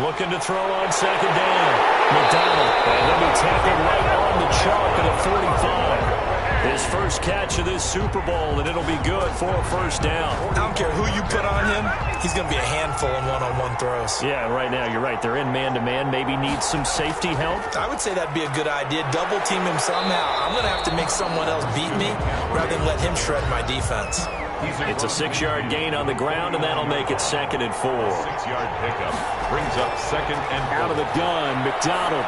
Looking to throw on second down. McDonald. And he'll be tackled right on the chalk at the 45. His first catch of this Super Bowl, and it'll be good for a first down. I don't care who you put on him. He's going to be a handful in one-on-one throws. Yeah, right now you're right. They're in man-to-man. Maybe need some safety help. I would say that'd be a good idea. Double team him somehow. I'm going to have to make someone else beat me rather than let him shred my defense. It's a 6-yard gain on the ground, and that'll make it 2nd and 4. 6-yard pickup brings up 2nd and 4. Out of the gun, McDonald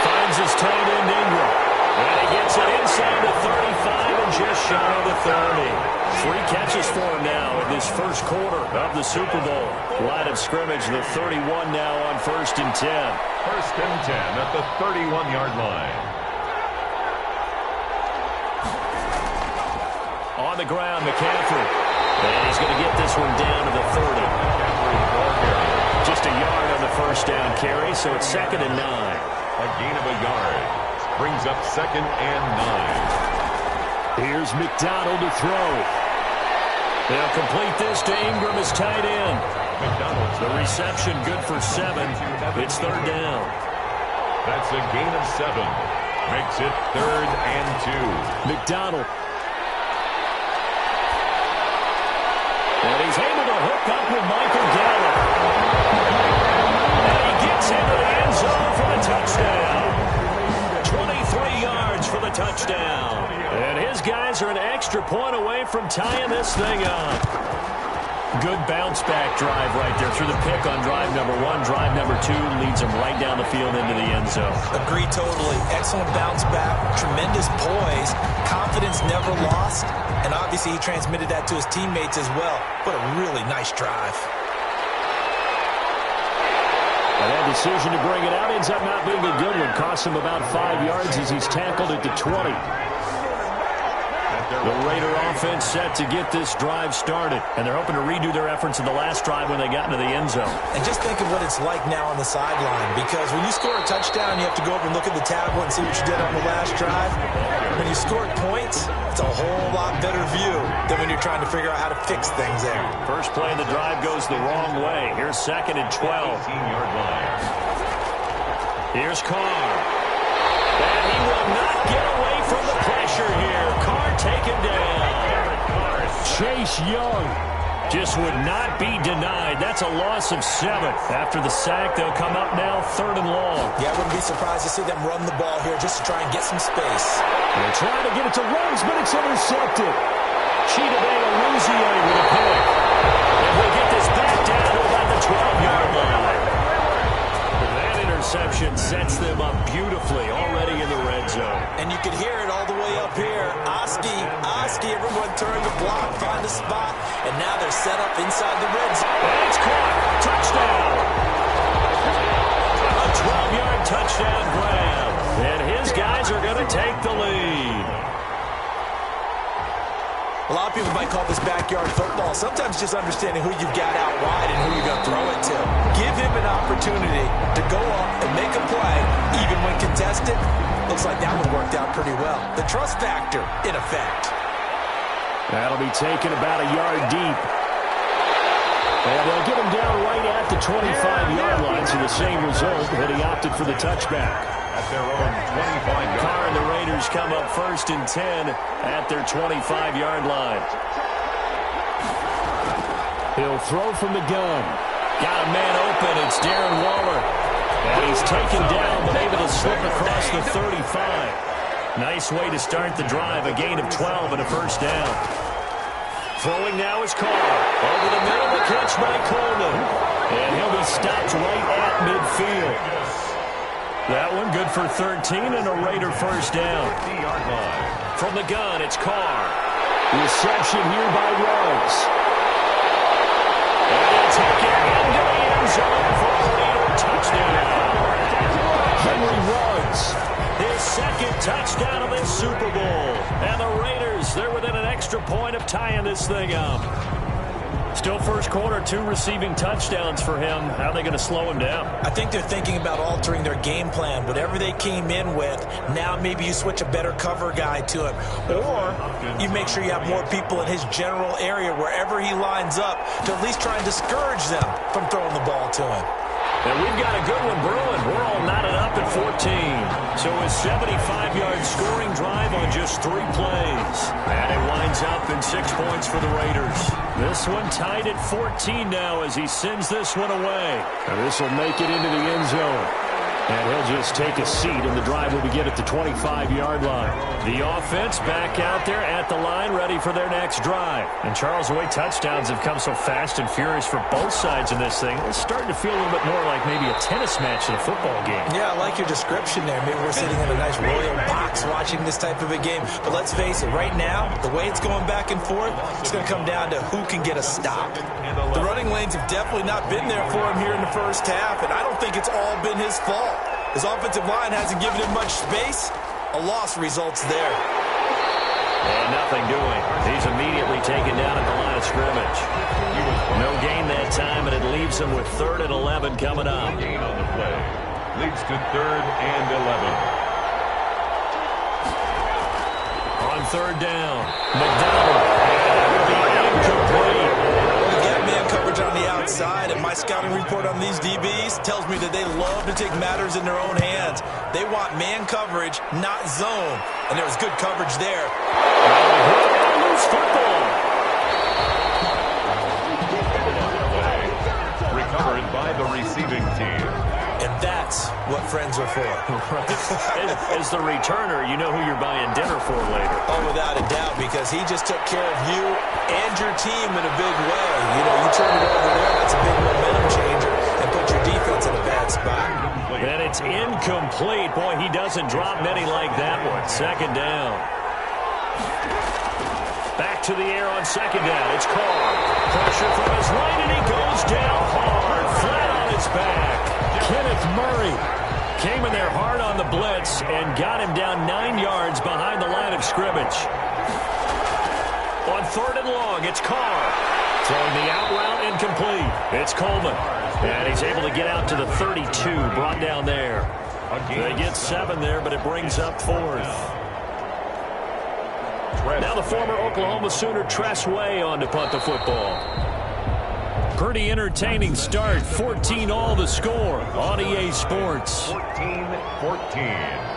finds his tight end Ingram. And he gets it inside the 35 and just shy of the 30. 3 catches for him now in this first quarter of the Super Bowl. Line of scrimmage, the 31 now on 1st and 10. 1st and 10 at the 31-yard line. On the ground, McCaffrey. And he's going to get this one down to the 30. Just a yard on the first down carry, so it's 2nd and 9. A gain of a yard. Brings up 2nd and 9. Here's McDonald to throw. They'll complete this to Ingram as tight end. The reception good for 7. It's 3rd down. That's a gain of 7. Makes it 3rd and 2. McDonald. And he's able to hook up with Michael Gallup. And he gets into the end zone for the touchdown. 23 yards for the touchdown. And his guys are an extra point away from tying this thing up. Good bounce-back drive right there through the pick on drive number 1. Drive number 2 leads him right down the field into the end zone. Agree totally. Excellent bounce-back, tremendous poise, confidence never lost, and obviously he transmitted that to his teammates as well. What a really nice drive. And that decision to bring it out ends up not being a good one. Costs him about 5 yards as he's tackled at the 20. The Raider offense set to get this drive started. And they're hoping to redo their efforts in the last drive when they got into the end zone. And just think of what it's like now on the sideline. Because when you score a touchdown, you have to go over and look at the tablet and see what you did on the last drive. When you score points, it's a whole lot better view than when you're trying to figure out how to fix things there. First play of the drive goes the wrong way. Here's 2nd and 12. 18-yard line. Here's Carr. And he will not get away from the pressure here. Carr taken down. Chase Young just would not be denied. That's a loss of 7. After the sack, they'll come up now 3rd and long. Yeah, I wouldn't be surprised to see them run the ball here just to try and get some space. They're trying to get it to Ruggs, but it's intercepted. Chidobe Awuzie with a pick. And we'll get this back down to about the 12-yard line. That interception sets them up beautifully already in the red zone. And you can hear it all the way up here. Oski, everyone turn the block, find a spot, and now they're set up inside the red zone. And it's caught. Touchdown. A 12-yard touchdown grab. And his guys are going to take the lead. A lot of people might call this backyard football. Sometimes just understanding who you've got out wide and who you're going to throw it to. Give him an opportunity to go up and make a play, even when contested. Looks like that one worked out pretty well. The trust factor, in effect. That'll be taken about a yard deep. And they'll get him down right at the 25-yard line, so the same result, but he opted for the touchback. At their own 25-yard. Carr and the Raiders come up 1st and 10 at their 25-yard line. He'll throw from the gun. Got a man open. It's Darren Waller. And he's taken down, but able to slip across the 35. Nice way to start the drive. A gain of 12 and a first down. Throwing now is Carr. Over the middle, the catch by Coleman. And he'll be stopped right at midfield. That one good for 13 and a Raider first down. 50-yard line. From the gun, it's Carr. Reception here by Ruggs. And he'll take it into the end zone for a Raider touchdown. Henry Ruggs, his 2nd touchdown of this Super Bowl. And the Raiders, they're within an extra point of tying this thing up. Still first quarter, 2 receiving touchdowns for him. How are they going to slow him down? I think they're thinking about altering their game plan. Whatever they came in with, now maybe you switch a better cover guy to him. Or you make sure you have more people in his general area wherever he lines up to at least try and discourage them from throwing the ball to him. And we've got a good one brewing. We're all knotted up at 14. So a 75-yard scoring drive on just 3 plays. And it winds up in 6 points for the Raiders. This one tied at 14 now as he sends this one away. And this will make it into the end zone. And he'll just take a seat, and the drive will begin at the 25-yard line. The offense back out there at the line, ready for their next drive. And Charles, the way touchdowns have come so fast and furious for both sides in this thing, it's starting to feel a little bit more like maybe a tennis match than a football game. Yeah, I like your description there. Maybe we're sitting in a nice royal box watching this type of a game. But let's face it, right now, the way it's going back and forth, it's going to come down to who can get a stop. The running lanes have definitely not been there for him here in the first half, and I don't think it's all been his fault. His offensive line hasn't given him much space. A loss results there. And nothing doing. He's immediately taken down at the line of scrimmage. No gain that time, and it leaves him with 3rd and 11 coming up. Gain on the play. Leads to 3rd and 11. On 3rd down, McDonald. Incomplete. Man coverage on the outside, and my scouting report on these DBs tells me that they love to take matters in their own hands. They want man coverage, not zone, and there was good coverage there. Loose football. Recovered by the receiving team. And that's what friends are for. As the returner, you know who you're buying dinner for later. Oh, without a doubt, because he just took care of you and your team in a big way. You know, you turn it over there, that's a big momentum changer, and put your defense in a bad spot. And it's incomplete. Boy, he doesn't drop many like that one. 2nd down. Back to the air on 2nd down. It's Carr. Pressure from his right, and he goes down hard, flat on his back. Kenneth Murray came in there hard on the blitz and got him down 9 yards behind the line of scrimmage. On 3rd and long, it's Carr. Throwing the out route incomplete. It's Coleman. And he's able to get out to the 32, brought down there. They get 7 there, but it brings up 4th. Now the former Oklahoma Sooner Tress Way on to punt the football. Pretty entertaining start. 14 all the score on EA Sports. 14-14.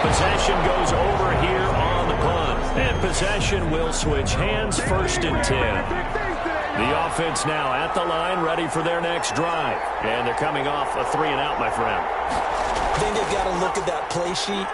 Possession goes over here on the punt. And possession will switch hands, 1st and 10. The offense now at the line, ready for their next drive. And they're coming off a 3 and out, my friend. I think they've got to look at that play sheet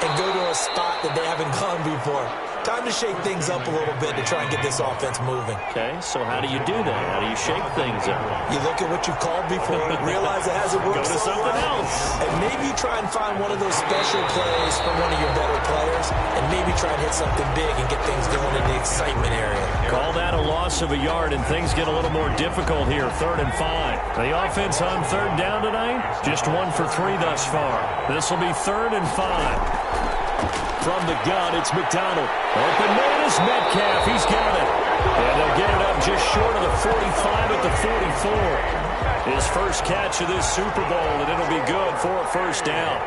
and go to a spot that they haven't gone before. Time to shake things up a little bit to try and get this offense moving. Okay, so how do you do that? How do you shake things up? You look at what you've called before, realize it hasn't worked. Go to something else. And maybe try and find one of those special plays from one of your better players, and maybe try and hit something big and get things going in the excitement area. Call that a loss of a yard, and things get a little more difficult here, 3rd and 5. The offense on 3rd down tonight, just 1 for 3 thus far. This will be 3rd and 5. From the gun, it's McDonald. Open man is Metcalf. He's got it. And they'll get it up just short of the 45 at the 44. His first catch of this Super Bowl, and it'll be good for a 1st down.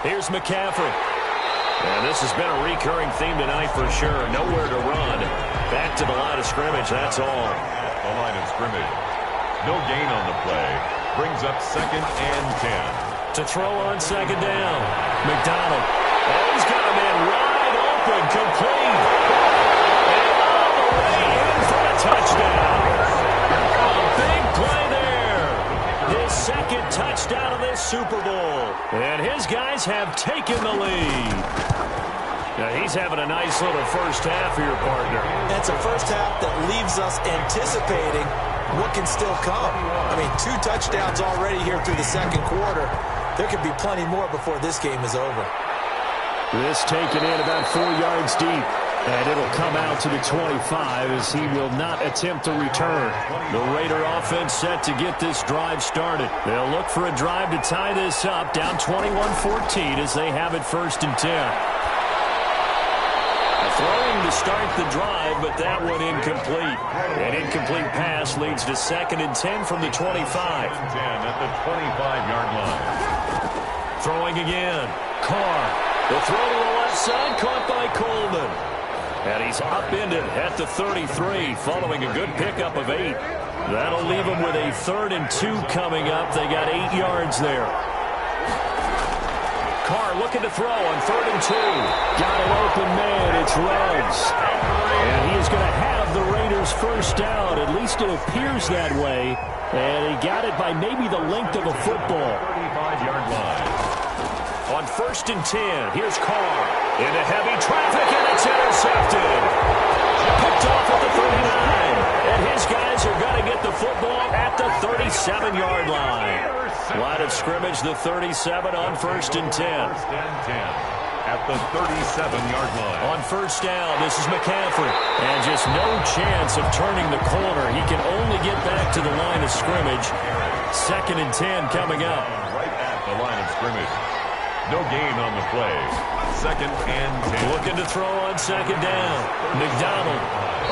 Here's McCaffrey. And this has been a recurring theme tonight for sure. Nowhere to run. Back to the line of scrimmage, that's all. The line of scrimmage. No gain on the play. Brings up 2nd and 10. To throw on 2nd down. McDonald. Oh, he's got a man wide open, complete. And all the way in for a touchdown. A big play there. His 2nd touchdown of this Super Bowl. And his guys have taken the lead. Now he's having a nice little first half here, partner. That's a first half that leaves us anticipating what can still come. I mean, 2 touchdowns already here through the 2nd quarter. There could be plenty more before this game is over. This taken in about 4 yards deep. And it'll come out to the 25 as he will not attempt to return. The Raider offense set to get this drive started. They'll look for a drive to tie this up, down 21-14 as they have it 1st and 10. Throwing to start the drive, but that one incomplete. An incomplete pass leads to 2nd and 10 from the 25. 10 at the 25-yard line. throwing again. Carr. The throw to the left side, caught by Coleman. And he's upended at the 33, following a good pickup of 8. That'll leave him with a 3rd and 2 coming up. They got 8 yards there. Carr looking to throw on 3rd and 2. Got an open man. It's Ruggs. And he is going to have the Raiders first down. At least it appears that way. And he got it by maybe the length of a football. 35-yard line. On 1st and 10, here's Carr. Into heavy traffic, and it's intercepted. Picked off at the 39. And his guys are going to get the football at the 37-yard line. Line of scrimmage, the 37 on 1st and 10. 1st and 10 at the 37-yard line. On 1st down, this is McCaffrey. And just no chance of turning the corner. He can only get back to the line of scrimmage. 2nd and 10 coming up. Right at the line of scrimmage. No gain on the play. 2nd and 10. Looking to throw on 2nd down. McDonald.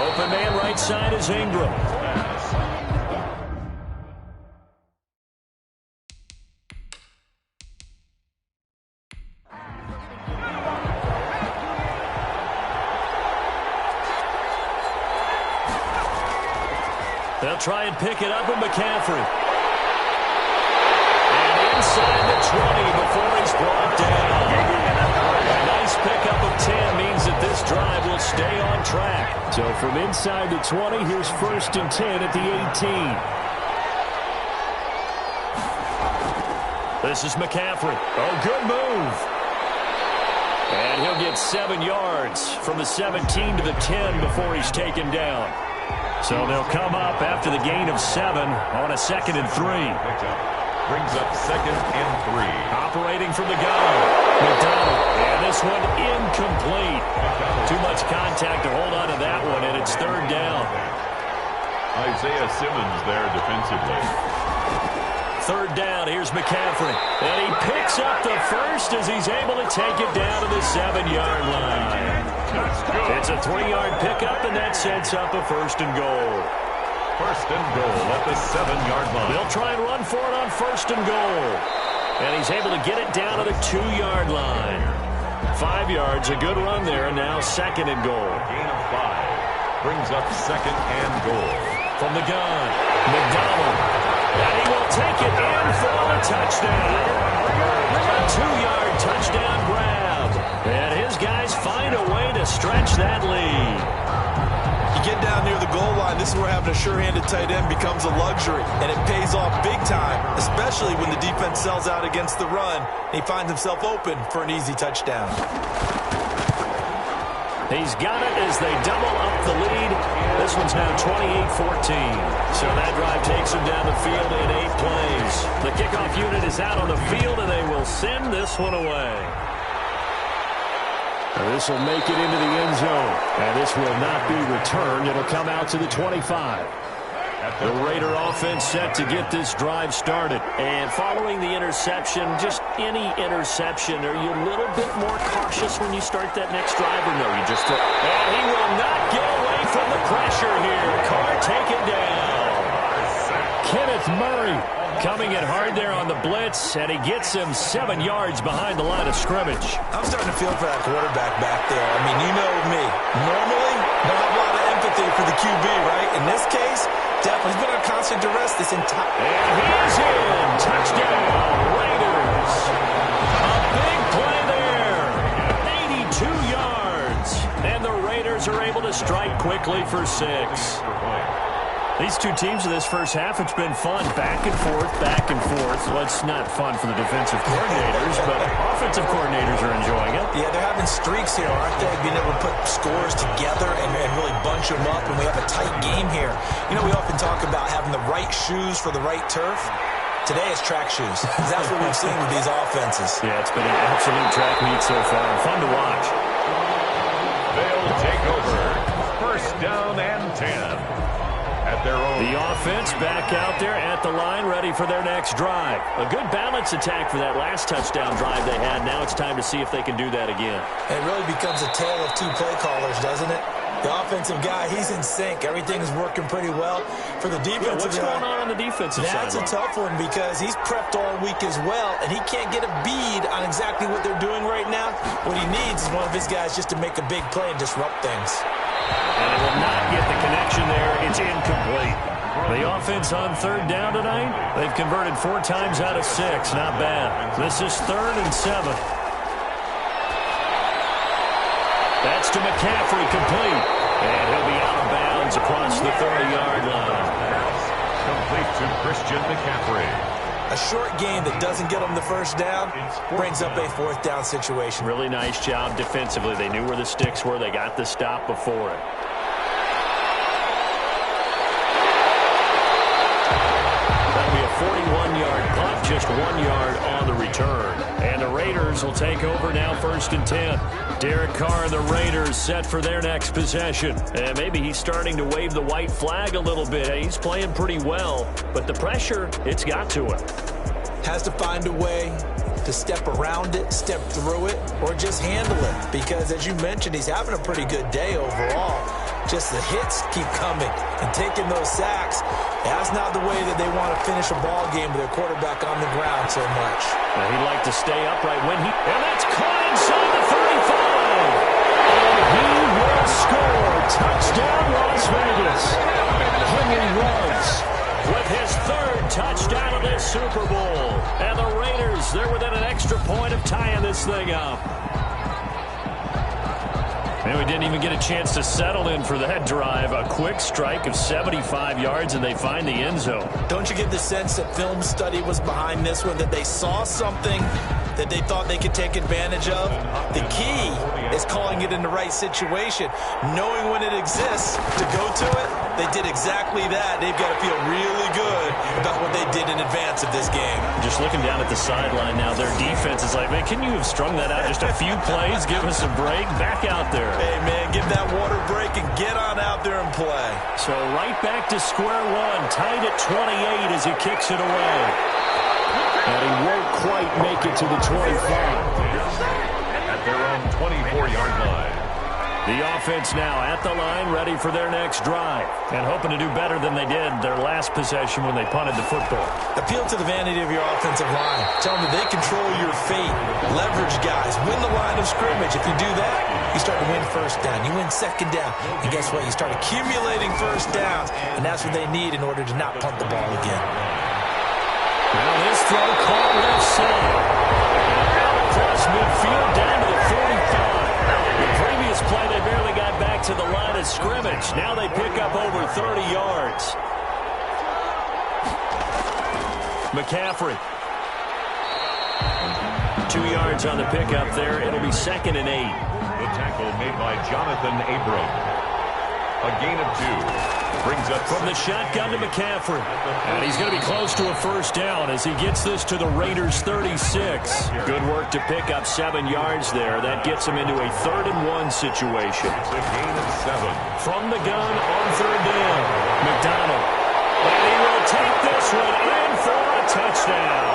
Open man right side is Ingram. They'll try and pick it up with McCaffrey. And inside the 20 before he's brought down. A nice pickup of 10 means that this drive will stay on track. So from inside the 20, here's 1st and 10 at the 18. This is McCaffrey. Oh, good move. And he'll get 7 yards from the 17 to the 10 before he's taken down. So they'll come up after the gain of 7 on a 2nd and 3. Brings up 2nd and 3. Operating from the gun. McDonald. And this one incomplete. Too much contact to hold on to that one, and it's 3rd down. Isaiah Simmons there defensively. 3rd down, here's McCaffrey. And he picks up the first as he's able to take it down to the 7-yard line. It's a 3-yard pickup, and that sets up a 1st and goal. 1st and goal at the 7-yard line. They'll try and run for it on 1st and goal. And he's able to get it down to the 2-yard line. 5 yards, a good run there, and now 2nd and goal. Gain of 5. Brings up 2nd and goal. From the gun, McDonald. And he will take it in for the touchdown. A 2-yard touchdown grab. And his guys find a way to stretch that lead. You get down near the goal line, this is where having a sure-handed tight end becomes a luxury, and it pays off big time, especially when the defense sells out against the run, and he finds himself open for an easy touchdown. He's got it as they double up the lead. This one's now 28-14. So that drive takes him down the field in 8 plays. The kickoff unit is out on the field, and they will send this one away. This will make it into the end zone. And this will not be returned. It'll come out to the 25. The Raider offense set to get this drive started. And following the interception, just any interception, are you a little bit more cautious when you start that next drive, or no? You just and he will not get away from the pressure here. Carr taken down. Kenneth Murray coming in hard there on the blitz, and he gets him 7 yards behind the line of scrimmage. I'm starting to feel for that quarterback back there. I mean, you know me. Normally, don't have a lot of empathy for the QB, right? In this case, definitely. He's been under constant duress this entire... And he's in. Touchdown, Raiders. A big play there. 82 yards. And the Raiders are able to strike quickly for 6. These two teams in this first half, it's been fun. Back and forth, back and forth. Well, it's not fun for the defensive coordinators, but offensive coordinators are enjoying it. Yeah, they're having streaks here, aren't they? Being able to put scores together and really bunch them up, and we have a tight game here. You know, we often talk about having the right shoes for the right turf. Today it's track shoes. That's what we've seen with these offenses. Yeah, it's been an absolute track meet so far. Fun to watch. They'll take over. 1st down and 10. The offense back out there at the line, ready for their next drive. A good balance attack for that last touchdown drive they had. Now it's time to see if they can do that again. It really becomes a tale of 2 play callers, doesn't it? The offensive guy, he's in sync. Everything is working pretty well. For the defensive what's going on the defensive side? That's a tough one because he's prepped all week as well, and he can't get a bead on exactly what they're doing right now. What he needs is one of his guys just to make a big play and disrupt things. And it will not get the connection there. It's incomplete. The offense on third down tonight, they've converted 4 times out of 6. Not bad. This is 3rd and 7. That's to McCaffrey, complete. And he'll be out of bounds across the 30-yard line. Complete to Christian McCaffrey. A short game that doesn't get them the first down brings up a 4th down situation. Really nice job defensively. They knew where the sticks were. They got the stop before it. That'll be a 41-yard punt, just 1 yard on the return. And the Raiders will take over now, 1st and 10. Derek Carr and the Raiders set for their next possession. And maybe he's starting to wave the white flag a little bit. He's playing pretty well, but the pressure, it's got to him. Has to find a way to step around it, step through it, or just handle it. Because, as you mentioned, he's having a pretty good day overall. Just the hits keep coming and taking those sacks. That's not the way that they want to finish a ball game with their quarterback on the ground so much. Now, he'd like to stay upright when he... And that's caught inside the 35. And he will score. Touchdown, Las Vegas. Henry Ruggs with his 3rd touchdown of this Super Bowl. And the Raiders, they're within an extra point of tying this thing up. And we didn't even get a chance to settle in for that drive. A quick strike of 75 yards, and they find the end zone. Don't you get the sense that film study was behind this one, that they saw something that they thought they could take advantage of? The key is calling it in the right situation. Knowing when it exists to go to it, they did exactly that. They've got to feel really good about what they did in advance of this game. Just looking down at the sideline now, their defense is like, man, can you have strung that out just a few plays? Give us a break. Back out there. Hey, man, give that water break and get on out there and play. So right back to square one, tied at 28 as he kicks it away. And he won't quite make it to the 25. At their own 24-yard line. The offense now at the line, ready for their next drive. And hoping to do better than they did their last possession when they punted the football. Appeal to the vanity of your offensive line. Tell them that they control your fate. Leverage guys. Win the line of scrimmage. If you do that, you start to win 1st down. You win 2nd down. And guess what? You start accumulating 1st downs. And that's what they need in order to not punt the ball again. Now this throw called left side. Out across midfield down to the 45. The previous play, they barely got back to the line of scrimmage. Now they pick up over 30 yards. McCaffrey. 2 yards on the pickup there. It'll be 2nd and 8. The tackle made by Jonathan Abram. A gain of 2. Brings up from the shotgun to McCaffrey. And he's going to be close to a 1st down as he gets this to the Raiders' 36. Good work to pick up 7 yards there. That gets him into a 3rd and 1 situation. It's a gain of 7. From the gun on 3rd down, McDonald. And he will take this one in for a touchdown.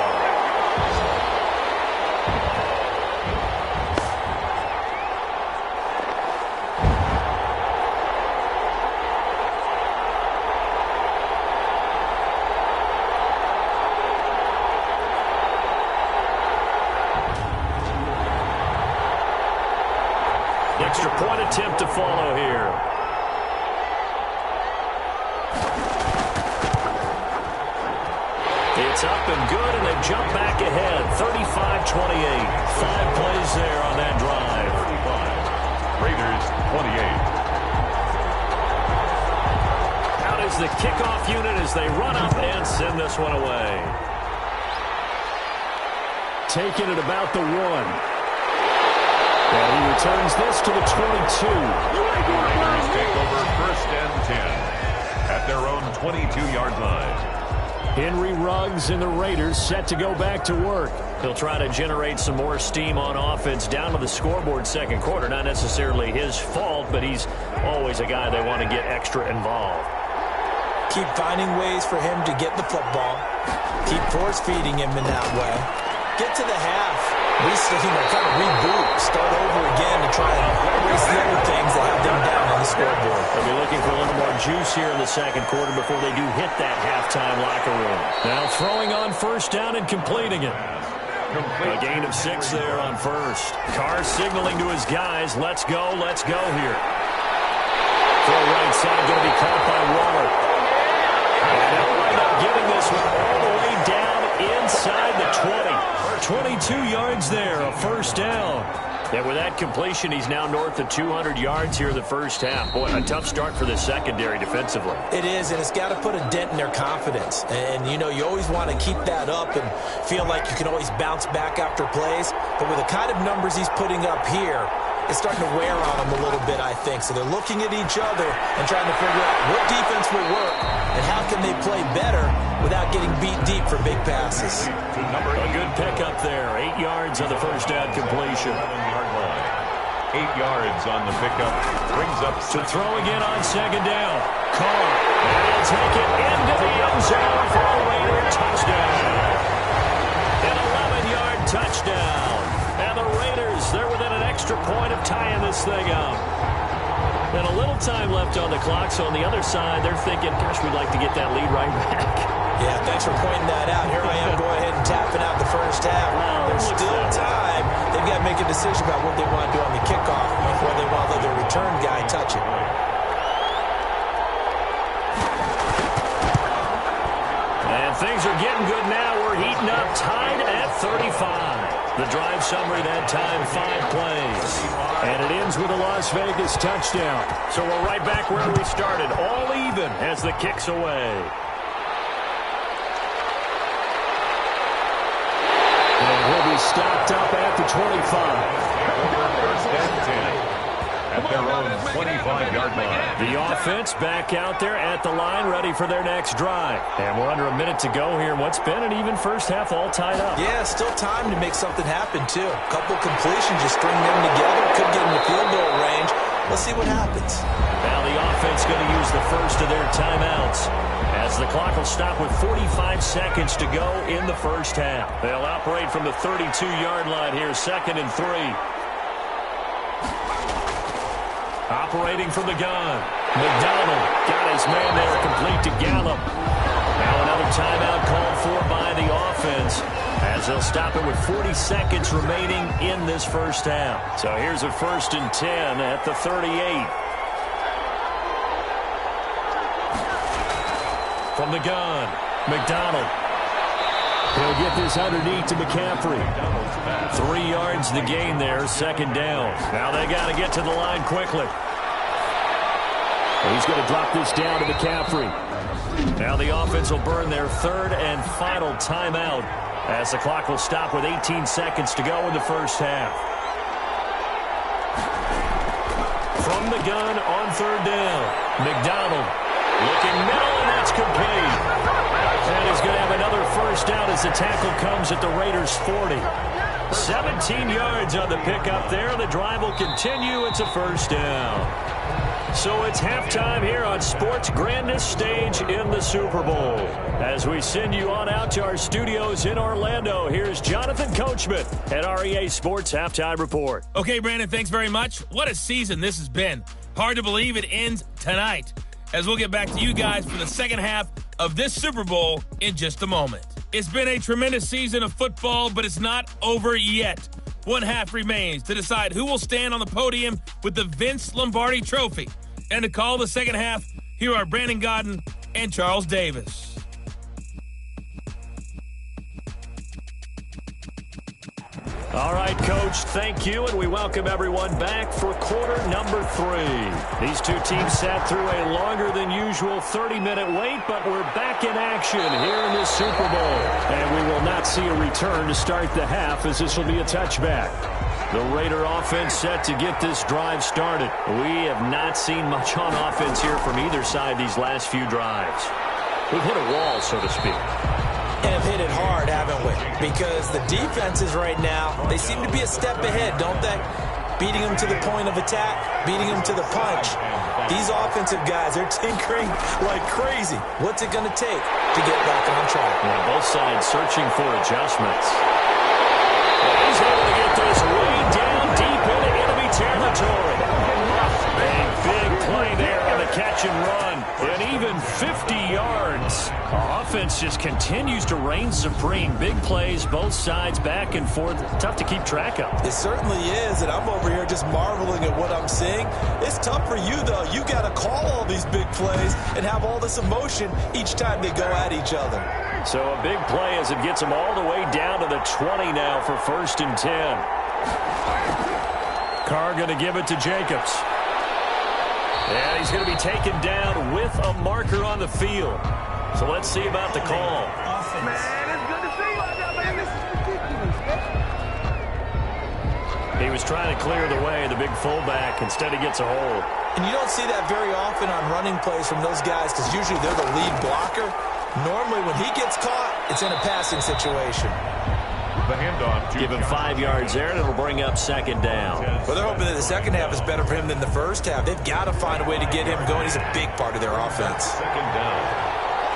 Extra point attempt to follow here. It's up and good, and they jump back ahead. 35-28. 5 plays there on that drive. 35. Raiders 28. Out is the kickoff unit as they run up and send this one away. Taking it about the 1. And he returns this to the 22. Raiders take over 1st and 10 at their own 22-yard line. Henry Ruggs and the Raiders set to go back to work. He'll try to generate some more steam on offense down to the scoreboard 2nd quarter. Not necessarily his fault, but he's always a guy they want to get extra involved. Keep finding ways for him to get the football. Keep force-feeding him in that way. Get to the half. Kind of reboot, start over again to try and erase the other things that have them down on the scoreboard. looking for a little more juice here in the second quarter before they do hit that halftime locker room. Now throwing on first down and completing it. A gain of 6 there on first. Carr signaling to his guys, let's go here. Throw right side, going to be caught by Waller. And they'll wind up giving this one all the way down inside the 20. 22 yards there, a first down. And with that completion, he's now north of 200 yards here in the first half. Boy, a tough start for the secondary defensively. It is, and it's got to put a dent in their confidence. And, you always want to keep that up and feel like you can always bounce back after plays. But with the kind of numbers he's putting up here, it's starting to wear on them a little bit, I think. So they're looking at each other and trying to figure out what defense will work and how can they play better without getting beat deep for big passes. A good pickup there. 8 yards on the first down completion. 8 yards on the pickup. Brings up to throw again on second down. Carr. And he'll take it into the end zone for a Raider touchdown. An 11-yard touchdown. And the Raiders, they're within an extra point of tying this thing up. And a little time left on the clock, so on the other side, they're thinking, gosh, we'd like to get that lead right back. Yeah, thanks for pointing that out. Here I am going ahead and tapping out the first half. There's still time. They've got to make a decision about what they want to do on the kickoff, whether they want to let their return guy touch it. And things are getting good now. We're heating up, tied at 35. The drive summary that time, 5 plays. And it ends with a Las Vegas touchdown. So we're right back where we started, all even as the kick's away. And he'll be stopped up at the 25. first and 10. At their own 25-yard line. The offense back out there at the line, ready for their next drive. And we're under a minute to go here. What's been an even first half, all tied up. Yeah, still time to make something happen, too. A couple completions, just string them together. Could get in the field goal range. Let's see what happens. Now the offense going to use the first of their timeouts, as the clock will stop with 45 seconds to go in the first half. They'll operate from the 32-yard line here, 2nd and 3. Operating from the gun. McDonald got his man there, complete to Gallup. Now another timeout called for by the offense, as they'll stop it with 40 seconds remaining in this first half. So here's a 1st and 10 at the 38. From the gun, McDonald. He'll get this underneath to McCaffrey. 3 yards the gain there, 2nd down. Now they got to get to the line quickly. He's going to drop this down to McCaffrey. Now the offense will burn their 3rd and final timeout, as the clock will stop with 18 seconds to go in the first half. From the gun on 3rd down, McDonald looking middle, and that's complete. And he's going to have another first down as the tackle comes at the Raiders' 40. 17 yards on the pickup there. The drive will continue. It's a first down. So it's halftime here on sports' grandest stage in the Super Bowl. As we send you on out to our studios in Orlando, here's Jonathan Coachman at REA Sports Halftime Report. Okay, Brandon, thanks very much. What a season this has been. Hard to believe it ends tonight, as we'll get back to you guys for the second half of this Super Bowl in just a moment. It's been a tremendous season of football, but it's not over yet. One half remains to decide who will stand on the podium with the Vince Lombardi Trophy. And to call the second half, here are Brandon Godden and Charles Davis. All right, Coach, thank you, and we welcome everyone back for quarter number 3. These two teams sat through a longer than usual 30-minute wait, but we're back in action here in this Super Bowl. And we will not see a return to start the half, as this will be a touchback. The Raider offense set to get this drive started. We have not seen much on offense here from either side these last few drives. We've hit a wall, so to speak. And have hit it hard, haven't we? Because the defenses right now, they seem to be a step ahead, don't they? Beating them to the point of attack, beating them to the punch. These offensive guys, they're tinkering like crazy. What's it going to take to get back on track? Yeah, both sides searching for adjustments. He's able to get this way down deep into enemy territory. Big play there on the catch and run. And even 50 yards. Offense just continues to reign supreme. Big plays, both sides, back and forth. Tough to keep track of. It certainly is, and I'm over here just marveling at what I'm seeing. It's tough for you, though. You got to call all these big plays and have all this emotion each time they go at each other. So a big play as it gets them all the way down to the 20 now for 1st and 10. Carr going to give it to Jacobs. And he's going to be taken down with a marker on the field. So let's see about the call. Man, it's good to see you out there, man. This is ridiculous, man. He was trying to clear the way, the big fullback. Instead, he gets a hold. And you don't see that very often on running plays from those guys because usually they're the lead blocker. Normally, when he gets caught, it's in a passing situation. The handoff to Give him 5 yards there, and it'll bring up 2nd down. Well, they're hoping that the second half is better for him than the first half. They've got to find a way to get him going. He's a big part of their offense. 2nd down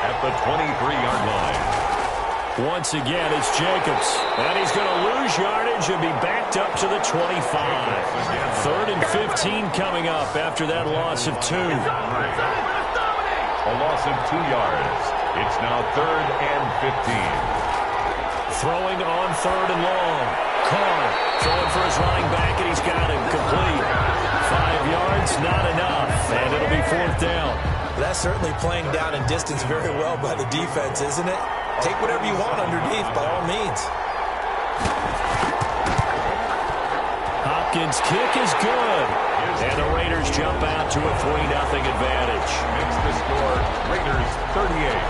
at the 23-yard line. Once again, it's Jacobs. And he's going to lose yardage and be backed up to the 25. 3rd and 15 coming up after that loss of 2. A loss of 2 yards. It's now 3rd and 15. Throwing on 3rd and long. Carr throwing for his running back, and he's got him complete. 5 yards, not enough, and it'll be 4th down. That's certainly playing down in distance very well by the defense, isn't it? Take whatever you want underneath, by all means. Hopkins' kick is good. And the Raiders jump out to a 3-0 advantage. Makes the score Raiders 38,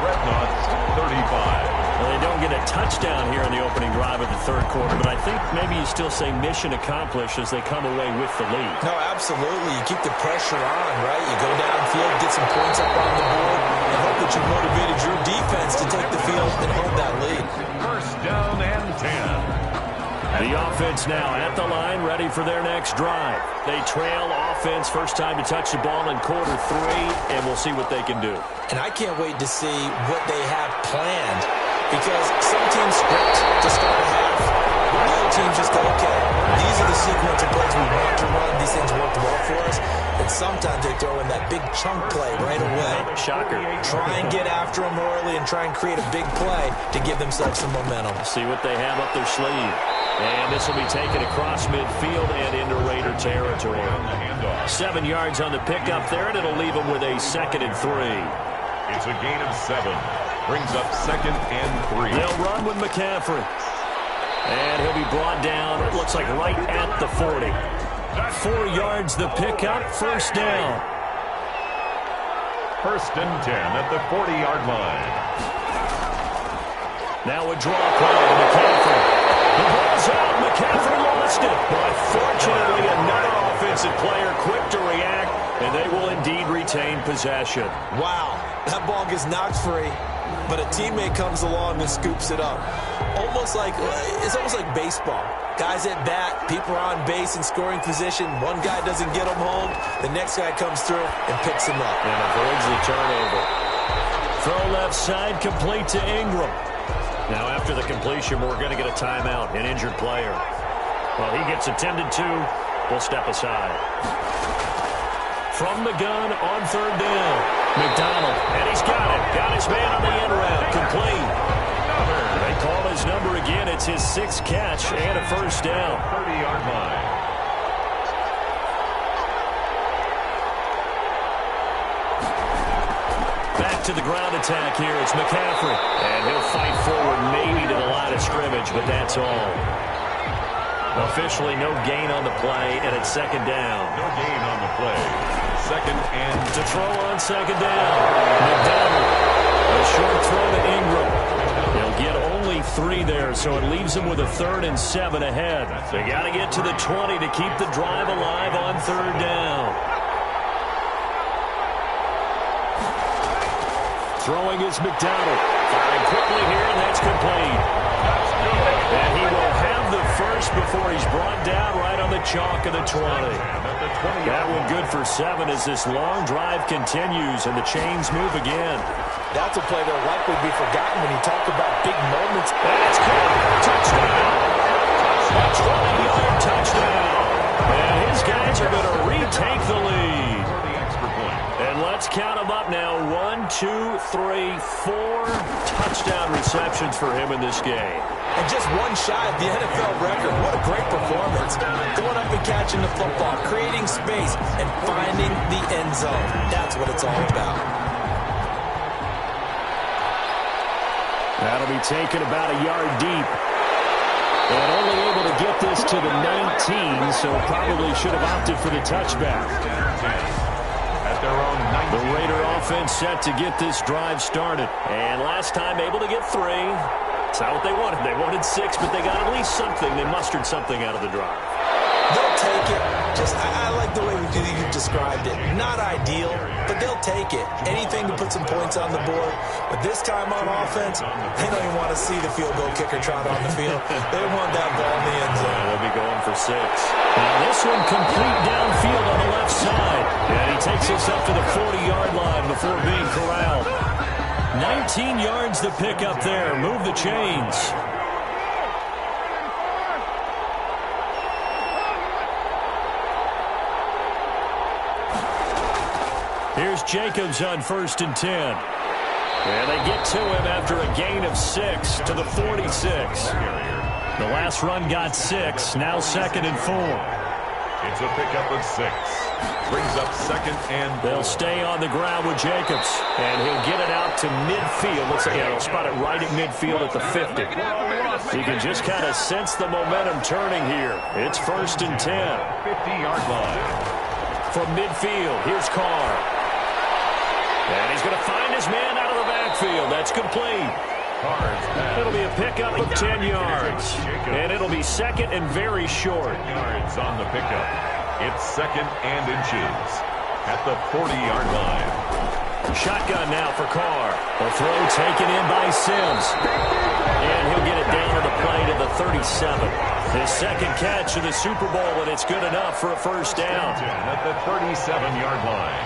Dreadnoughts 35. Well, they don't get a touchdown here in the opening drive of the 3rd quarter, but I think maybe you still say mission accomplished as they come away with the lead. No, absolutely. You keep the pressure on, right? You go downfield, get some points up on the board, and hope that you motivated your defense to take the field and hold that lead. 1st down and 10. The offense now at the line, ready for their next drive. They trail offense, first time to touch the ball in quarter 3, and we'll see what they can do. And I can't wait to see what they have planned. Because some teams script to start a half, while other teams just go, okay, these are the sequence of plays we want to run. These things worked well for us. And sometimes they throw in that big chunk play right away. Shocker. Try and get after them early and try and create a big play to give themselves some momentum. See what they have up their sleeve. And this will be taken across midfield and into Raider territory. 7 yards on the pickup there, and it'll leave them with a 2nd and 3. It's a gain of 7. Brings up 2nd and 3. They'll run with McCaffrey. And he'll be brought down, it looks like right at the 40. 4 yards the pickup, 1st down. 1st and 10 at the 40-yard line. Now a draw play, McCaffrey. The ball's out, McCaffrey lost it. But fortunately, another offensive player quick to react, and they will indeed retain possession. Wow, that ball gets knocked free, but a teammate comes along and scoops it up. It's almost like baseball. Guys at bat, people are on base in scoring position. One guy doesn't get him home. The next guy comes through and picks him up. And avoids the turnover. Throw left side, complete to Ingram. Now after the completion, we're going to get a timeout, an injured player. Well, he gets attended to. We'll step aside. From the gun on 3rd down. McDonald, and he's got it. Got his man on the end route. Complete. They call his number again. It's his 6th catch and a 1st down. 30-yard line. Back to the ground attack here. It's McCaffrey. And he'll fight forward maybe to the line of scrimmage, but that's all. Officially no gain on the play, and it's 2nd down. No gain on the play. 2nd and to throw on 2nd down. McDonald. A short throw to Ingram. They'll get only 3 there, so it leaves them with a 3rd and 7 ahead. They got to get to the 20 to keep the drive alive on 3rd down. Throwing is McDonald. Firing quickly here, and that's complete. And he will have the first before he's brought down right on the chalk of the 20. That one good for 7 as this long drive continues and the chains move again. That's a play that'll likely be forgotten when you talk about big moments. That's good. Touchdown. A 20-yard touchdown. And his guys are going to retake the lead. for the extra point. let's count them up now. 1, 2, 3, 4 touchdown receptions for him in this game. And just one shy of the NFL record. What a great performance. Going up and catching the football, creating space, and finding the end zone. That's what it's all about. That'll be taken about a yard deep. And only able to get this to the 19, so probably should have opted for the touchback. At their own 19. The Raider offense set to get this drive started. And last time able to get 3. It's not what they wanted. They wanted 6, but they got at least something. They mustered something out of the drive. They'll take it. I like the way you described it. Not ideal, but they'll take it. Anything to put some points on the board. But this time on offense, they don't even want to see the field goal kicker trot on the field. They want that ball in the end zone. They'll be going for 6. Now this one complete downfield on the left side. And he takes us up to the 40-yard line before being corralled. 19 yards to pick up there. Move the chains. Here's Jacobs on 1st and 10. And they get to him after a gain of 6 to the 46. The last run got 6. Now 2nd and 4. It's a pickup of 6. Brings up 2nd and 4. They'll stay on the ground with Jacobs. And he'll get it out to midfield. Looks like he'll spot it right at midfield at the 50. You can just kind of sense the momentum turning here. It's 1st and 10. 50-yard line. From midfield, here's Carr. And he's going to find his man out of the backfield. That's complete. It'll be a pickup of 10 yards. And it'll be 2nd and very short. Yards on the pickup. It's 2nd and inches at the 40-yard line. Shotgun now for Carr. The throw taken in by Sims. And he'll get it down to the play to the 37. His 2nd catch of the Super Bowl, and it's good enough for a 1st down. At the 37-yard line.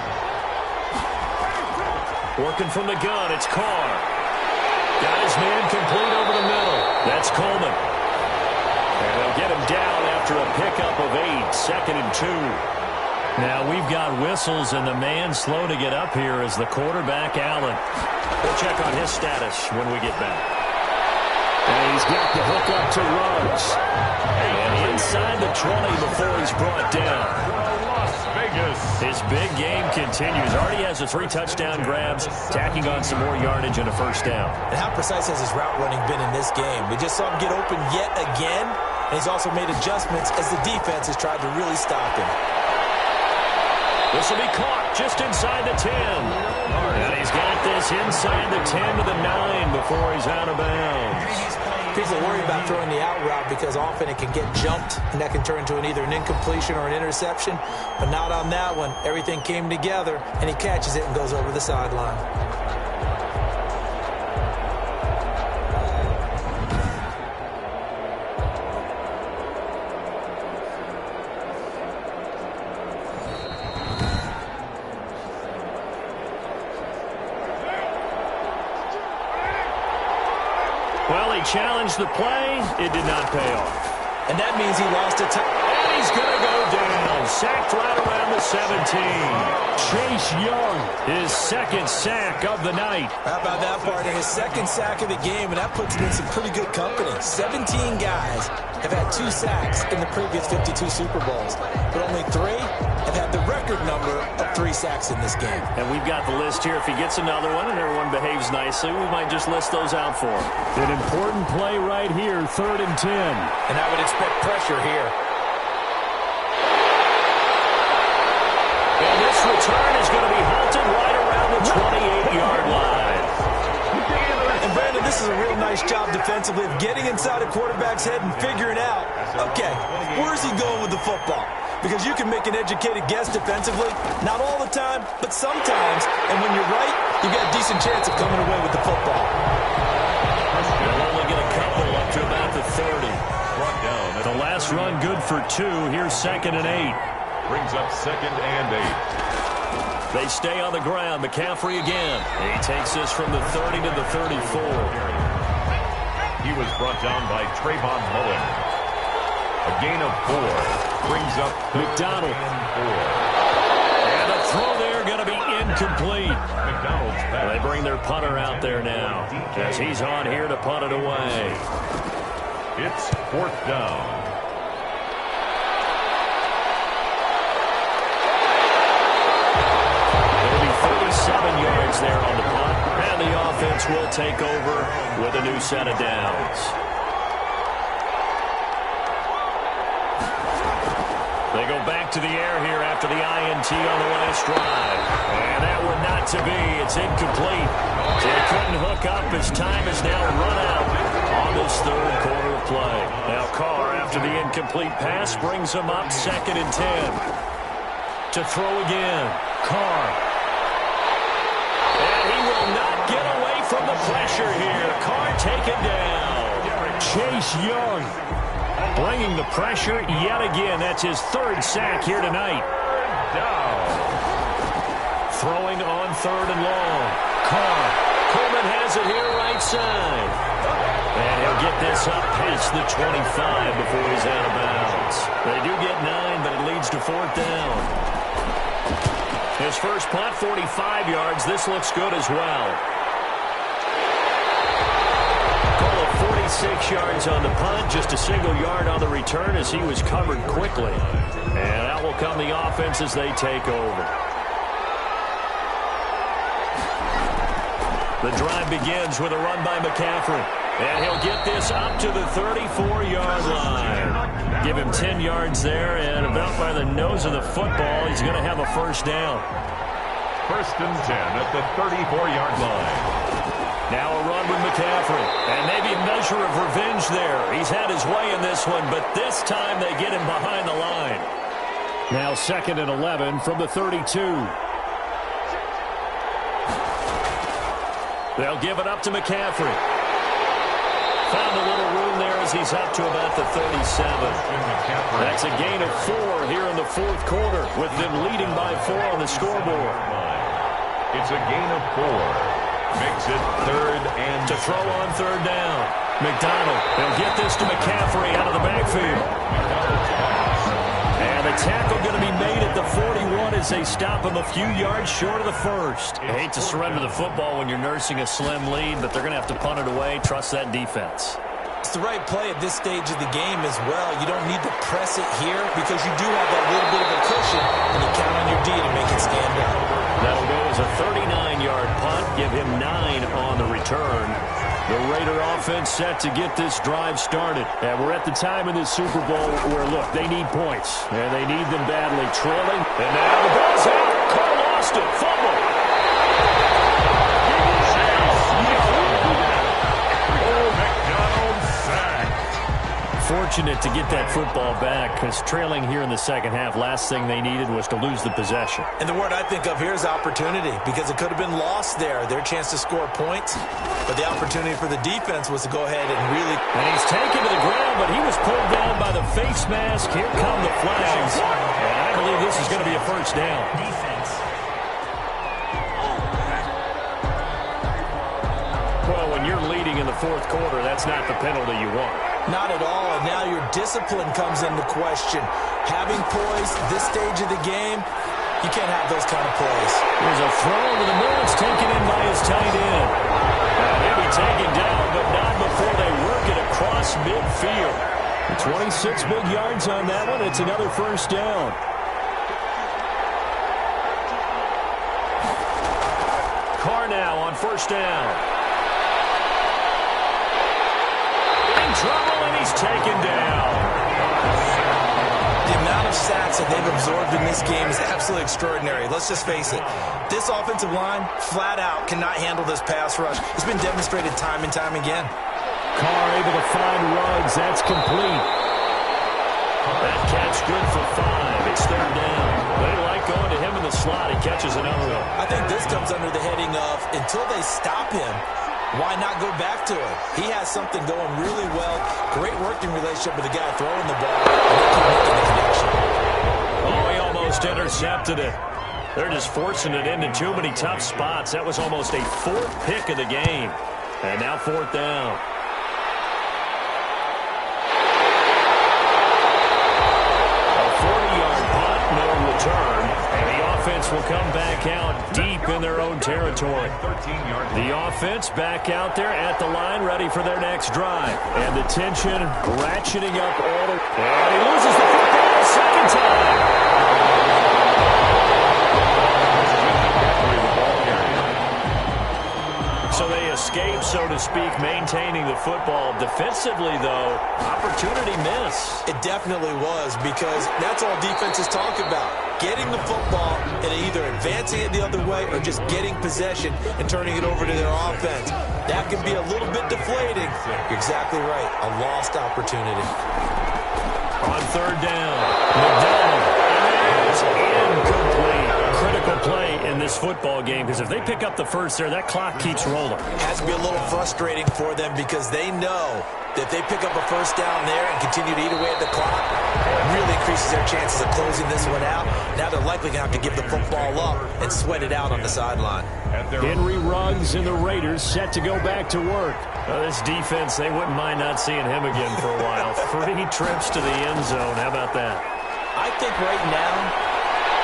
Working from the gun, it's Carr. Got his man complete over the middle. That's Coleman. And they'll get him down after a pickup of 8, 2nd and 2. Now we've got whistles, and the man slow to get up here is the quarterback, Allen. We'll check on his status when we get back. And he's got the hook up to Ruggs. And inside the 20 before he's brought down. His big game continues. Already has the 3 touchdown grabs, tacking on some more yardage and a 1st down. And how precise has his route running been in this game? We just saw him get open yet again, and he's also made adjustments as the defense has tried to really stop him. This will be caught just inside the 10. And he's got this inside the 10 to the 9 before he's out of bounds. People worry about throwing the out route because often it can get jumped, and that can turn into either an incompletion or an interception. But not on that one. Everything came together, and he catches it and goes over the sideline. Challenged the play. It did not pay off. And that means he lost a time. And he's going to go down. Sacked right around the 17. Chase Young, his 2nd sack of the night. How about that part? And his 2nd sack of the game, and that puts him in some pretty good company. 17 guys have had 2 sacks in the previous 52 Super Bowls, but only 3 have had the record number of 3 sacks in this game. And we've got the list here. If he gets another one and everyone behaves nicely, we might just list those out for him. An important play right here, 3rd and 10. And I would expect pressure here. And this return is going to be halted right around the 28-yard line. And Brandon, this is a real nice job defensively of getting inside a quarterback's head and figuring out, okay, where's he going with the football? Because you can make an educated guess defensively, not all the time, but sometimes. And when you're right, you got a decent chance of coming away with the football. They'll only get a couple up to about the 30. The last run good for 2. Here's 2nd and 8. Brings up 2nd and 8. They stay on the ground. McCaffrey again. He takes this from the 30 to the 34. He was brought down by Trayvon Mullen. A gain of 4. Brings up McDonald. And 4. And the throw there going to be incomplete. McDonald's pass. They bring their punter out there now as he's on here to punt it away. It's 4th down. It'll be 37 yards there on the punt, and the offense will take over with a new set of downs. They go back to the air here after the INT on the last drive. And that one not to be. It's incomplete. So they couldn't hook up. His time is now run out on this third quarter of play. Now Carr, after the incomplete pass, brings him up 2nd and 10. To throw again. Carr. And he will not get away from the pressure here. Carr taken down. Chase Young bringing the pressure yet again. That's his 3rd sack here tonight. Throwing on 3rd and long. Carr. Coleman has it here right side. And he'll get this up past the 25 before he's out of bounds. They do get 9, but it leads to 4th down. His first punt, 45 yards. This looks good as well. 46 yards on the punt, just a single yard on the return as he was covered quickly. And that will come the offense as they take over. The drive begins with a run by McCaffrey. And he'll get this up to the 34-yard line. Give him 10 yards there, and about by the nose of the football, he's going to have a first down. 1st and 10 at the 34-yard line. Now a run with McCaffrey, and maybe a measure of revenge there. He's had his way in this one, but this time they get him behind the line. Now 2nd and 11 from the 32. They'll give it up to McCaffrey. Found a little room there as he's up to about the 37. That's a gain of 4 here in the 4th quarter, with them leading by 4 on the scoreboard. It's a gain of 4. Makes it 3rd and to throw on 3rd down. McDonald, they'll get this to McCaffrey out of the backfield. And the tackle going to be made at the 41 as they stop him a few yards short of the first. I hate to surrender the football when you're nursing a slim lead, but they're going to have to punt it away. Trust that defense. It's the right play at this stage of the game as well. You don't need to press it here because you do have that little bit of a cushion, and you count on your D to make it stand up. That'll go as a 39-yard punt. Give him 9 on the return. The Raider offense set to get this drive started. And we're at the time in this Super Bowl where, look, they need points. And they need them badly. Trailing. And now the ball's out. Carr lost it. Fumble. Fortunate to get that football back because trailing here in the second half, last thing they needed was to lose the possession. And the word I think of here is opportunity because it could have been lost there. Their chance to score points, but the opportunity for the defense was to go ahead and really... And he's taken to the ground, but he was pulled down by the face mask. Here come the flags. And I believe this is going to be a first down. Defense. Well, when you're leading in the 4th quarter, that's not the penalty you want. Not at all, and now your discipline comes into question. Having poise this stage of the game, you can't have those kind of plays. There's a throw over the middle. It's taken in by his tight end. They'll be taken down, but not before they work it across midfield. 26 big yards on that one. It's another first down. Carr now on first down. Trouble, and he's taken down. The amount of sacks that they've absorbed in this game is absolutely extraordinary. Let's just face it. This offensive line, flat out, cannot handle this pass rush. It's been demonstrated time and time again. Carr able to find Ruggs. That's complete. That catch good for 5. It's 3rd down. They like going to him in the slot. He catches another one. I think this comes under the heading of, until they stop him, why not go back to him? He has something going really well. Great working relationship with the guy throwing the ball. And they keep making the connection. Oh, he almost intercepted it. They're just forcing it into too many tough spots. That was almost a 4th pick of the game. And now 4th down. A 40-yard punt, no return. And the offense will come back out deep in their own territory. 13-yard line. The offense back out there at the line, ready for their next drive. And the tension ratcheting up all the... And he loses the football a second time. So they escape, so to speak, maintaining the football. Defensively, though, opportunity miss. It definitely was, because that's all defenses talk about. Getting the football and either advancing it the other way or just getting possession and turning it over to their offense. That can be a little bit deflating. You're exactly right. A lost opportunity. On third down, McDonald is incomplete. Critical play in this football game, because if they pick up the first there, that clock keeps rolling. It has to be a little frustrating for them, because they know that if they pick up a first down there and continue to eat away at the clock, it really increases their chances of closing this one out. Now they're likely going to have to give the football up and sweat it out on the sideline. Henry Ruggs and the Raiders set to go back to work. This defense, they wouldn't mind not seeing him again for a while. 3 trips to the end zone. How about that? I think right now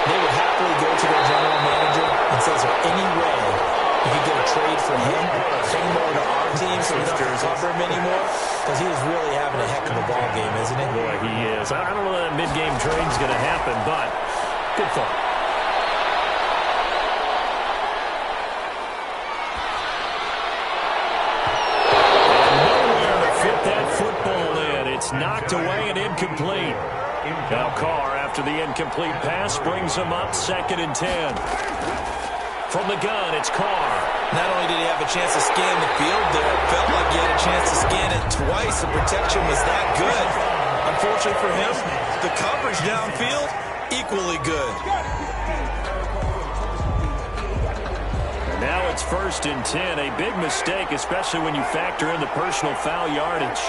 they would happily go to their general manager and say, is there any way you could get a trade for him, pay more to our team so we don't have to cover him anymore? Because he is really having a heck of a ball game, isn't he? Boy, he is. I don't know that mid-game trade's going to happen, but good fun. It's knocked away and incomplete. Now Carr, after the incomplete pass, brings him up 2nd and 10. From the gun, it's Carr. Not only did he have a chance to scan the field there, it felt like he had a chance to scan it twice. The protection was that good. Unfortunately for him, the coverage downfield, equally good. And now it's 1st and 10. A big mistake, especially when you factor in the personal foul yardage.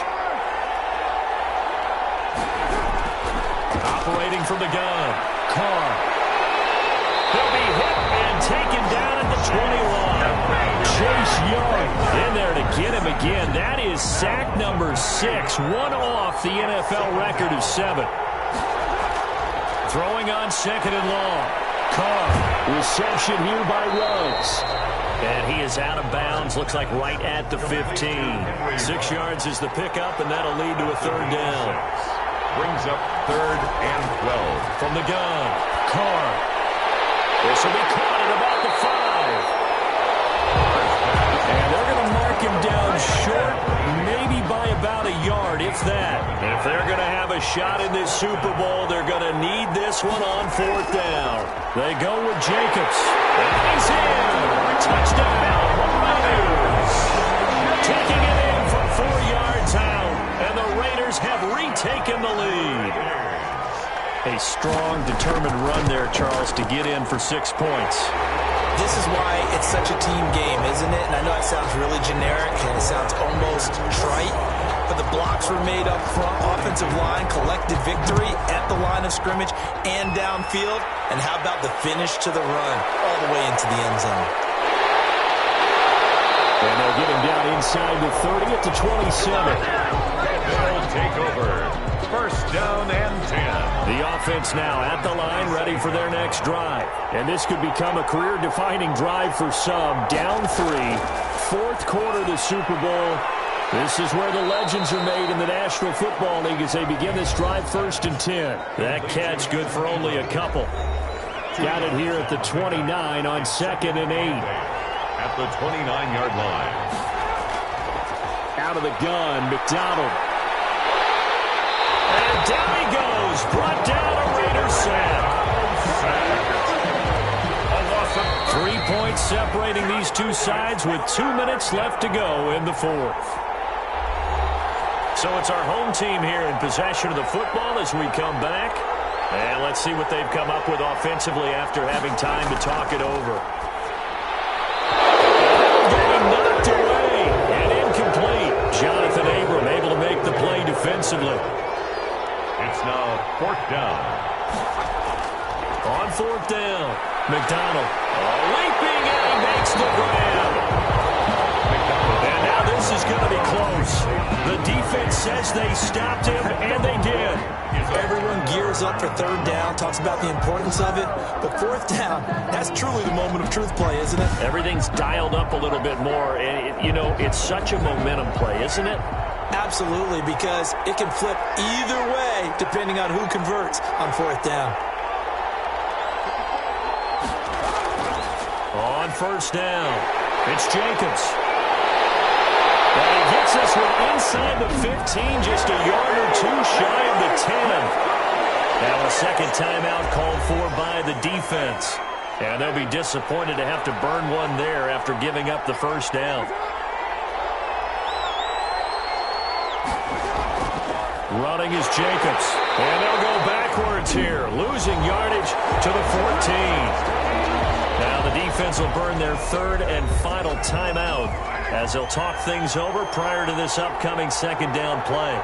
Operating from the gun, Carr. He'll be hit and taken down at the 20-line. Chase Young in there to get him again. That is sack number 6, one off the NFL record of 7. Throwing on 2nd and long. Carr, reception here by Ruggs. And he is out of bounds, looks like right at the 15. 6 yards is the pickup, and that'll lead to a 3rd down. Brings up 3rd and 12. From the gun, Carr. This will be caught at about the 5. And they're going to mark him down short, maybe by about a yard, if that. And if they're going to have a shot in this Super Bowl, they're going to need this one on 4th down. They go with Jacobs. And he's in. Touchdown, Raiders. Taking it in from 4 yards out. And the Raiders have retaken the lead. A strong, determined run there, Charles, to get in for 6 points. This is why it's such a team game, isn't it? And I know it sounds really generic and it sounds almost trite, but the blocks were made up front. Offensive line collected victory at the line of scrimmage and downfield. And how about the finish to the run all the way into the end zone? And they'll get him down inside the 30 at the 27. They'll take over. 1st down and 10. The offense now at the line, ready for their next drive. And this could become a career-defining drive for some. Down 3, 4th quarter of the Super Bowl. This is where the legends are made in the National Football League as they begin this drive 1st and 10. That catch good for only a couple. Got it here at the 29 on 2nd and 8. At the 29-yard line. Out of the gun, McDonald. And down he goes. Brought down a Raiders sack. 3 points separating these two sides with 2 minutes left to go in the 4th. So it's our home team here in possession of the football as we come back. And let's see what they've come up with offensively after having time to talk it over. Getting knocked away and incomplete. Jonathan Abram able to make the play defensively. It's now 4th down. On 4th down, McDonald leaping and he makes the grab. And now this is is going to be close. The defense says they stopped him, and they did. Everyone gears up for third down, talks about the importance of it. But fourth down, that's truly the moment of truth play, isn't it? Everything's dialed up a little bit more. And, it's such a momentum play, isn't it? Absolutely, because it can flip either way depending on who converts on fourth down. On first down, it's Jacobs. And he gets us one inside the 15, just a yard or two shy of the 10. Now a second timeout called for by the defense. And they'll be disappointed to have to burn one there after giving up the first down. Running is Jacobs. And they'll go backwards here, losing yardage to the 14. Now the defense will burn their third and final timeout as they'll talk things over prior to this upcoming second down play.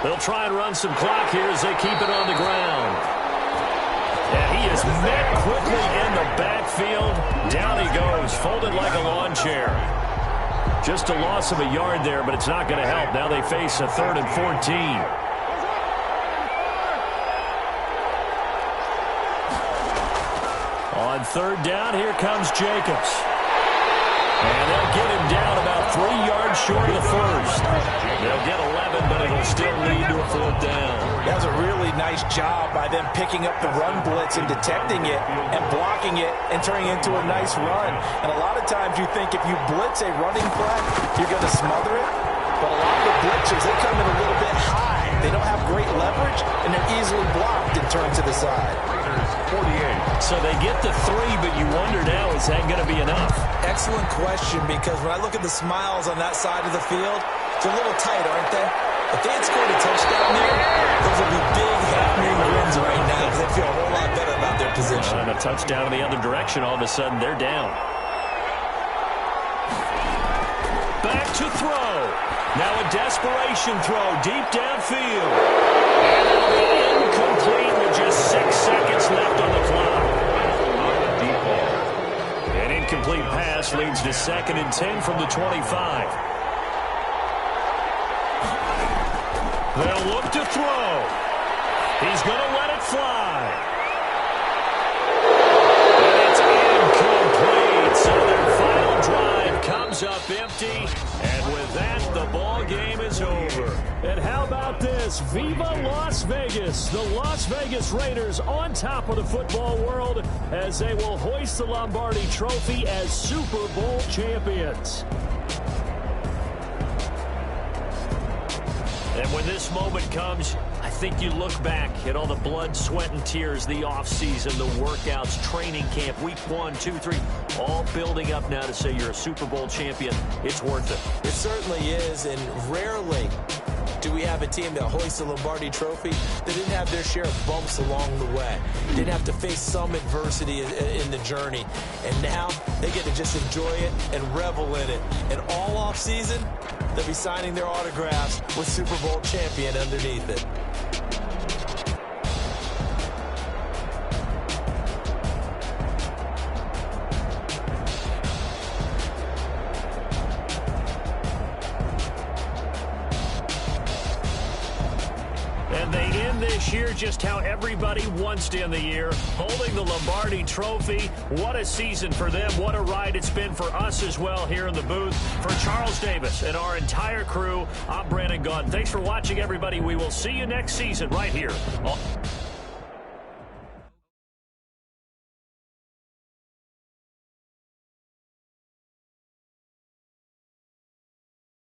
They'll try and run some clock here as they keep it on the ground. And he is met quickly in the backfield. Down he goes, folded like a lawn chair. Just a loss of a yard there, but it's not going to help. Now they face a 3rd and 14. On third down, here comes Jacobs. And they'll get him down about 3 yards short of the first. They'll get 11, but it'll still lead to a fourth down. That was a really nice job by them picking up the run blitz and detecting it and blocking it and turning it into a nice run. And a lot of times you think if you blitz a running play, you're going to smother it. But a lot of the blitzers, they come in a little bit high. They don't have great leverage, and they're easily blocked and turned to the side. 48. So they get the 3, but you wonder now, is that going to be enough? Excellent question, because when I look at the smiles on that side of the field, they're a little tight, aren't they? If they had scored a touchdown there, those would be big, half-moon grins right now because they feel a whole lot better about their position. And a touchdown in the other direction, all of a sudden they're down. Back to throw. Now a desperation throw deep downfield. And it'll be incomplete with just 6 seconds left on the clock. An incomplete pass leads to 2nd and 10 from the 25. They'll look to throw. He's going to let it fly. And it's incomplete. So their final drive comes up empty. And with that, the ball game is over. And how about this? Viva Las Vegas. The Las Vegas Raiders on top of the football world as they will hoist the Lombardi Trophy as Super Bowl champions. And when this moment comes, I think you look back at all the blood, sweat, and tears, the offseason, the workouts, training camp, week 1, 2, 3, all building up now to say you're a Super Bowl champion. It's worth it. It certainly is, and rarely do we have a team that hoists the Lombardi Trophy that didn't have their share of bumps along the way, didn't have to face some adversity in the journey, and now they get to just enjoy it and revel in it. And all offseason, they'll be signing their autographs with Super Bowl champion underneath it. And they end this year just how everybody wants to end the year, holding the Lombardi Trophy. What a season for them. What a ride it's been for us as well here in the booth. For Charles Davis and our entire crew, I'm Brandon Gaudin. Thanks for watching, everybody. We will see you next season right here.